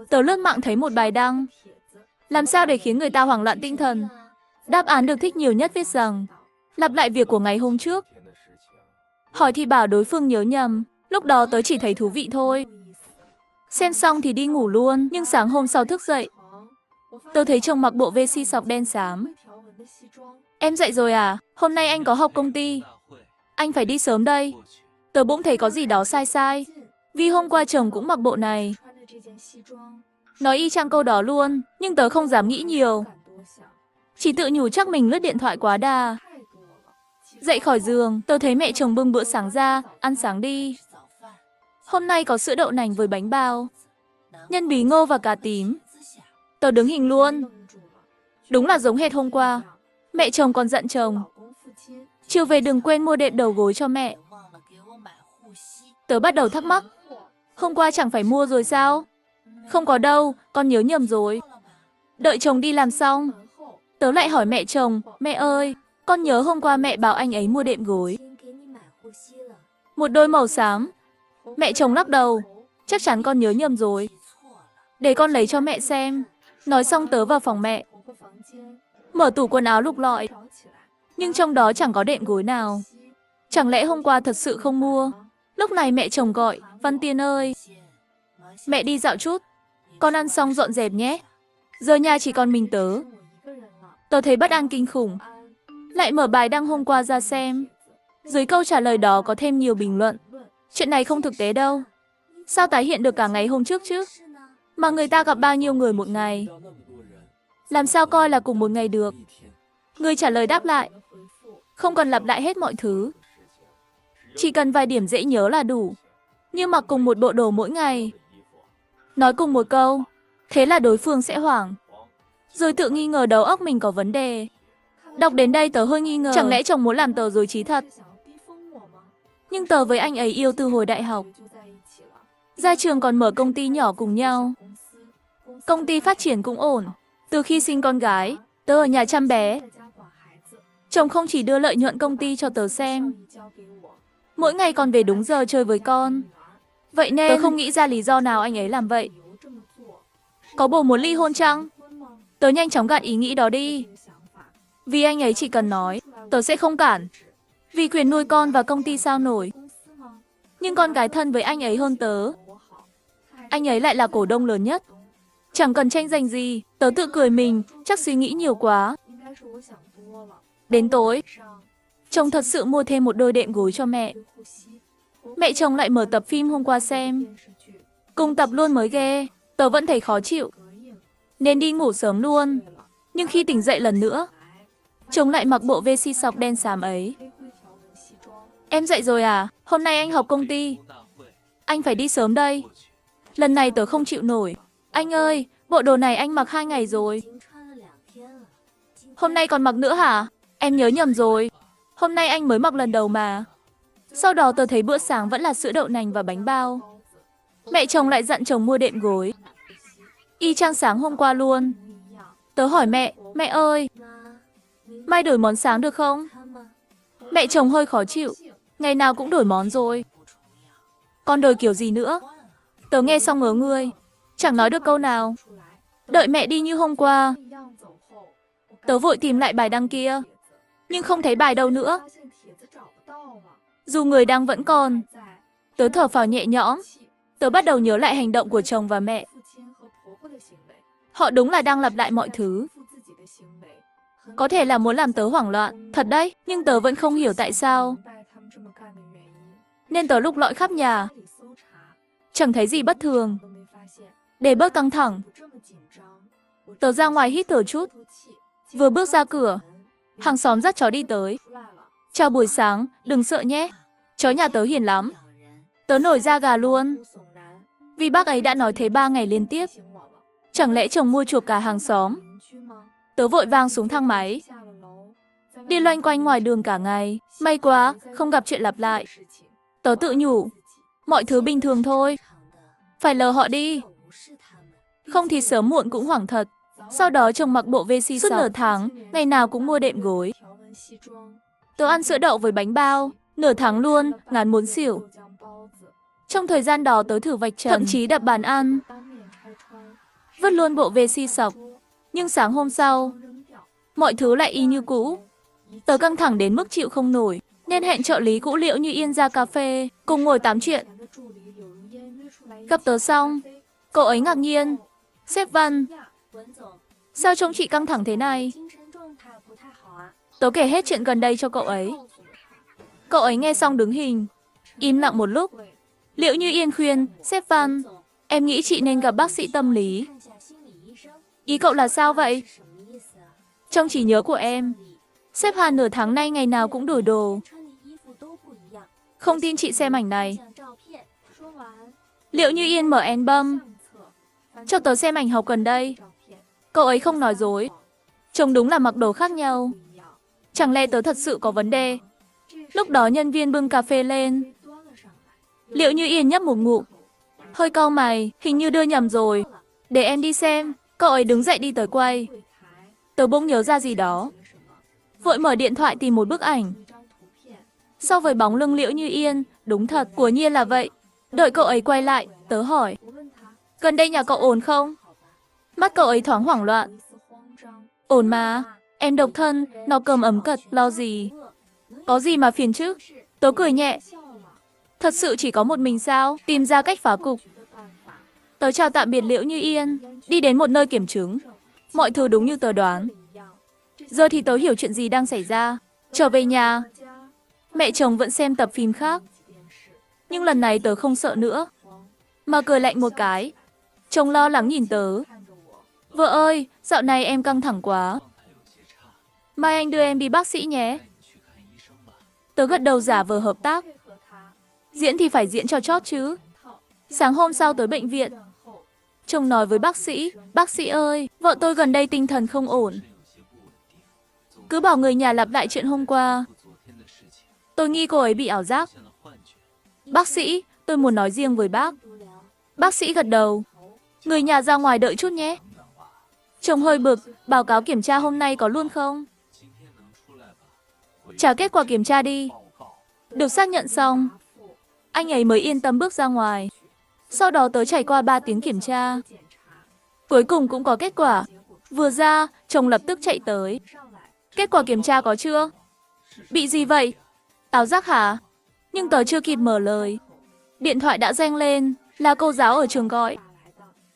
Tớ lướt mạng thấy một bài đăng. Làm sao để khiến người ta hoảng loạn tinh thần? Đáp án được thích nhiều nhất viết rằng lặp lại việc của ngày hôm trước. Hỏi thì bảo đối phương nhớ nhầm. Lúc đó tớ chỉ thấy thú vị thôi. Xem xong thì đi ngủ luôn. Nhưng sáng hôm sau thức dậy, tớ thấy chồng mặc bộ vest sọc đen xám. Em dậy rồi à? Hôm nay anh có họp công ty. Anh phải đi sớm đây. Tớ bỗng thấy có gì đó sai sai. Vì hôm qua chồng cũng mặc bộ này. Nói y chang câu đó luôn. Nhưng tớ không dám nghĩ nhiều. Chỉ tự nhủ chắc mình lướt điện thoại quá đà. Dậy khỏi giường, tớ thấy mẹ chồng bưng bữa sáng ra. Ăn sáng đi. Hôm nay có sữa đậu nành với bánh bao, nhân bí ngô và cà tím. Tớ đứng hình luôn. Đúng là giống hệt hôm qua. Mẹ chồng còn dặn chồng chiều về đừng quên mua đệm đầu gối cho mẹ. Tớ bắt đầu thắc mắc. Hôm qua chẳng phải mua rồi sao? Không có đâu, con nhớ nhầm rồi. Đợi chồng đi làm xong, tớ lại hỏi mẹ chồng, mẹ ơi, con nhớ hôm qua mẹ bảo anh ấy mua đệm gối. Một đôi màu xám. Mẹ chồng lắc đầu, chắc chắn con nhớ nhầm rồi. Để con lấy cho mẹ xem. Nói xong tớ vào phòng mẹ. Mở tủ quần áo lục lọi. Nhưng trong đó chẳng có đệm gối nào. Chẳng lẽ hôm qua thật sự không mua? Lúc này mẹ chồng gọi, Văn Tiên ơi. Mẹ đi dạo chút. Con ăn xong dọn dẹp nhé. Giờ nhà chỉ còn mình tớ. Tớ thấy bất an kinh khủng. Lại mở bài đăng hôm qua ra xem. Dưới câu trả lời đó có thêm nhiều bình luận. Chuyện này không thực tế đâu. Sao tái hiện được cả ngày hôm trước chứ? Mà người ta gặp bao nhiêu người một ngày? Làm sao coi là cùng một ngày được? Người trả lời đáp lại. Không cần lặp lại hết mọi thứ. Chỉ cần vài điểm dễ nhớ là đủ. Như mặc cùng một bộ đồ mỗi ngày. Nói cùng một câu. Thế là đối phương sẽ hoảng. Rồi tự nghi ngờ đầu óc mình có vấn đề. Đọc đến đây tớ hơi nghi ngờ. Chẳng lẽ chồng muốn làm tớ dối trí thật? Nhưng tớ với anh ấy yêu từ hồi đại học. Ra trường còn mở công ty nhỏ cùng nhau. Công ty phát triển cũng ổn. Từ khi sinh con gái, tớ ở nhà chăm bé. Chồng không chỉ đưa lợi nhuận công ty cho tớ xem, mỗi ngày còn về đúng giờ chơi với con. Vậy nên tớ không nghĩ ra lý do nào anh ấy làm vậy. Có bồ muốn ly hôn chăng? Tớ nhanh chóng gạt ý nghĩ đó đi. Vì anh ấy chỉ cần nói, tớ sẽ không cản. Vì quyền nuôi con và công ty sao nổi. Nhưng con gái thân với anh ấy hơn tớ. Anh ấy lại là cổ đông lớn nhất. Chẳng cần tranh giành gì, tớ tự cười mình, chắc suy nghĩ nhiều quá. Đến tối, chồng thật sự mua thêm một đôi đệm gối cho mẹ. Mẹ chồng lại mở tập phim hôm qua xem. Cùng tập luôn mới ghê, tớ vẫn thấy khó chịu. Nên đi ngủ sớm luôn. Nhưng khi tỉnh dậy lần nữa, chồng lại mặc bộ vest sọc đen xám ấy. Em dậy rồi à? Hôm nay anh họp công ty. Anh phải đi sớm đây. Lần này tớ không chịu nổi. Anh ơi, bộ đồ này anh mặc 2 ngày rồi. Hôm nay còn mặc nữa hả? Em nhớ nhầm rồi. Hôm nay anh mới mặc lần đầu mà. Sau đó tớ thấy bữa sáng vẫn là sữa đậu nành và bánh bao. Mẹ chồng lại dặn chồng mua đệm gối. Y chang sáng hôm qua luôn. Tớ hỏi mẹ, mẹ ơi, mai đổi món sáng được không? Mẹ chồng hơi khó chịu. Ngày nào cũng đổi món rồi. Con đổi kiểu gì nữa? Tớ nghe xong ngớ người. Chẳng nói được câu nào. Đợi mẹ đi như hôm qua. Tớ vội tìm lại bài đăng kia. Nhưng không thấy bài đâu nữa. Dù người đăng vẫn còn. Tớ thở phào nhẹ nhõm. Tớ bắt đầu nhớ lại hành động của chồng và mẹ. Họ đúng là đang lặp lại mọi thứ. Có thể là muốn làm tớ hoảng loạn. Thật đấy, nhưng tớ vẫn không hiểu tại sao. Nên tớ lục lọi khắp nhà. Chẳng thấy gì bất thường. Để bớt căng thẳng, tớ ra ngoài hít thở chút. Vừa bước ra cửa, hàng xóm dắt chó đi tới. Chào buổi sáng, đừng sợ nhé. Chó nhà tớ hiền lắm. Tớ nổi da gà luôn. Vì bác ấy đã nói thế 3 ngày liên tiếp. Chẳng lẽ chồng mua chuộc cả hàng xóm? Tớ vội vàng xuống thang máy. Đi loanh quanh ngoài đường cả ngày. May quá, không gặp chuyện lặp lại. Tớ tự nhủ, mọi thứ bình thường thôi. Phải lờ họ đi. Không thì sớm muộn cũng hoảng thật. Sau đó chồng mặc bộ vest suốt nửa tháng, ngày nào cũng mua đệm gối. Tớ ăn sữa đậu với bánh bao, nửa tháng luôn, ngán muốn xỉu. Trong thời gian đó tớ thử vạch trần, thậm chí đập bàn ăn. vứt luôn bộ về si sọc. Nhưng sáng hôm sau, mọi thứ lại y như cũ. Tớ căng thẳng đến mức chịu không nổi, nên hẹn trợ lý cũ Liễu Như Yên ra cà phê, cùng ngồi tám chuyện. Gặp tớ xong, cậu ấy ngạc nhiên. Sếp Văn, sao trông chị căng thẳng thế này? Tớ kể hết chuyện gần đây cho cậu ấy. Cậu ấy nghe xong đứng hình, im lặng một lúc. Liễu Như Yên khuyên, sếp Văn, em nghĩ chị nên gặp bác sĩ tâm lý. Ý cậu là sao vậy? Trong trí nhớ của em, sếp Hàn nửa tháng nay ngày nào cũng đổi đồ. Không tin chị xem ảnh này. Liễu Như Yên mở album, cho tớ xem ảnh học gần đây. Cậu ấy không nói dối, trông đúng là mặc đồ khác nhau. Chẳng lẽ tớ thật sự có vấn đề? Lúc đó nhân viên bưng cà phê lên. Liễu Như Yên nhấp một ngụm, hơi cau mày, hình như đưa nhầm rồi. Để em đi xem. Cậu ấy đứng dậy đi tới quầy. Tớ bỗng nhớ ra gì đó, vội mở điện thoại tìm một bức ảnh. So với bóng lưng Liễu Như Yên, đúng thật, của nhiên là vậy. Đợi cậu ấy quay lại, tớ hỏi, gần đây nhà cậu ổn không? Mắt cậu ấy thoáng hoảng loạn. Ổn mà, em độc thân, nó cơm ấm cật, lo gì? Có gì mà phiền chứ? Tớ cười nhẹ. Thật sự chỉ có một mình sao? Tìm ra cách phá cục. Tớ chào tạm biệt Liễu Như Yên, đi đến một nơi kiểm chứng. Mọi thứ đúng như tớ đoán. Giờ thì tớ hiểu chuyện gì đang xảy ra. Trở về nhà, mẹ chồng vẫn xem tập phim khác. Nhưng lần này tớ không sợ nữa, mà cười lạnh một cái. Chồng lo lắng nhìn tớ. Vợ ơi, dạo này em căng thẳng quá. Mai anh đưa em đi bác sĩ nhé. Tớ gật đầu giả vờ hợp tác. Diễn thì phải diễn cho chót chứ. Sáng hôm sau tới bệnh viện, chồng nói với bác sĩ ơi, vợ tôi gần đây tinh thần không ổn. Cứ bảo người nhà lặp lại chuyện hôm qua. Tôi nghi cô ấy bị ảo giác. Bác sĩ, tôi muốn nói riêng với bác. Bác sĩ gật đầu. Người nhà ra ngoài đợi chút nhé. Chồng hơi bực, báo cáo kiểm tra hôm nay có luôn không? Trả kết quả kiểm tra đi. Được xác nhận xong, anh ấy mới yên tâm bước ra ngoài. Sau đó tớ trải qua 3 tiếng kiểm tra. Cuối cùng cũng có kết quả. Vừa ra, chồng lập tức chạy tới. Kết quả kiểm tra có chưa? Bị gì vậy? Ảo giác hả? Nhưng tớ chưa kịp mở lời, điện thoại đã reng lên, là cô giáo ở trường gọi.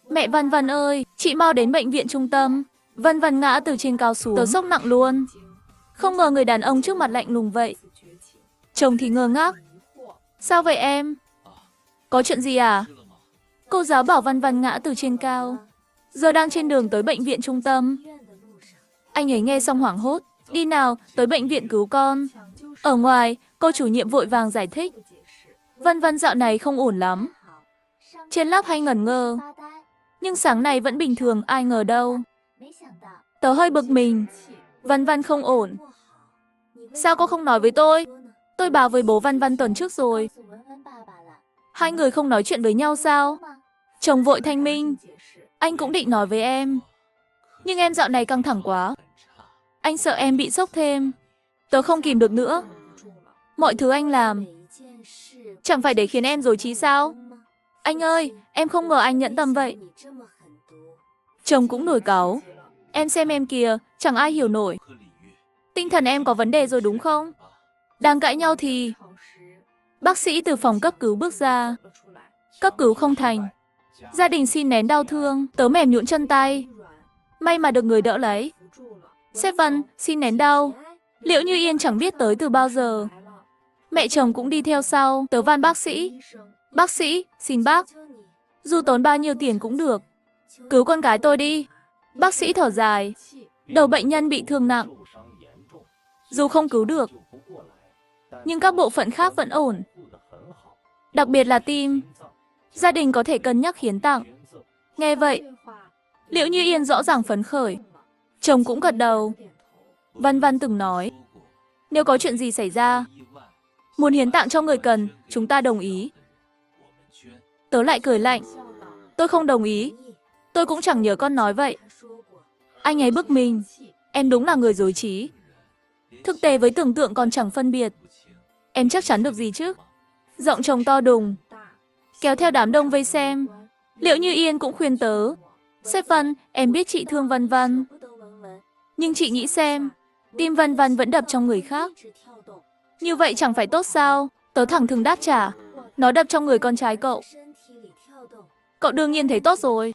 Mẹ Văn Văn ơi, chị mau đến bệnh viện trung tâm. Văn Văn ngã từ trên cao xuống, tớ sốc nặng luôn. Không ngờ người đàn ông trước mặt lạnh lùng vậy. Chồng thì ngơ ngác. Sao vậy em? Có chuyện gì à? Cô giáo bảo Văn Văn ngã từ trên cao, giờ đang trên đường tới bệnh viện trung tâm. Anh ấy nghe xong hoảng hốt. Đi nào, tới bệnh viện cứu con. Ở ngoài, cô chủ nhiệm vội vàng giải thích. Văn Văn dạo này không ổn lắm. Trên lớp hay ngẩn ngơ. Nhưng sáng nay vẫn bình thường, ai ngờ đâu. Tớ hơi bực mình. Văn Văn không ổn. Sao cô không nói với tôi? Tôi báo với bố Văn Văn tuần trước rồi. Hai người không nói chuyện với nhau sao? Chồng vội thanh minh. Anh cũng định nói với em. Nhưng em dạo này căng thẳng quá. Anh sợ em bị sốc thêm. Tớ không kìm được nữa. Mọi thứ anh làm chẳng phải để khiến em rối trí sao? Anh ơi, em không ngờ anh nhẫn tâm vậy. Chồng cũng nổi cáu. Em xem em kìa, chẳng ai hiểu nổi. Tinh thần em có vấn đề rồi đúng không? Đang cãi nhau thì bác sĩ từ phòng cấp cứu bước ra. Cấp cứu không thành. Gia đình xin nén đau thương, tớ mềm nhũn chân tay. May mà được người đỡ lấy. Sếp Văn, xin nén đau. Liễu Như Yên chẳng biết tới từ bao giờ. Mẹ chồng cũng đi theo sau, tớ van bác sĩ. Bác sĩ, xin bác. Dù tốn bao nhiêu tiền cũng được. Cứu con gái tôi đi. Bác sĩ thở dài. Đầu bệnh nhân bị thương nặng. Dù không cứu được, nhưng các bộ phận khác vẫn ổn. Đặc biệt là tim. Gia đình có thể cân nhắc hiến tặng. Nghe vậy, Liễu Như Yên rõ ràng phấn khởi. Chồng cũng gật đầu. Văn Văn từng nói, nếu có chuyện gì xảy ra, muốn hiến tặng cho người cần, chúng ta đồng ý. Tớ lại cười lạnh. Tôi không đồng ý. Tôi cũng chẳng nhớ con nói vậy. Anh ấy bức mình. Em đúng là người dối trí. Thực tế với tưởng tượng còn chẳng phân biệt. Em chắc chắn được gì chứ? Giọng chồng to đùng, kéo theo đám đông vây xem. Liễu Như Yên cũng khuyên tớ. Sếp Vân, em biết chị thương Vân Vân. Nhưng chị nghĩ xem, tim Vân Vân vẫn đập trong người khác. Như vậy chẳng phải tốt sao? Tớ thẳng thừng đáp trả. Nó đập trong người con trai cậu. Cậu đương nhiên thấy tốt rồi.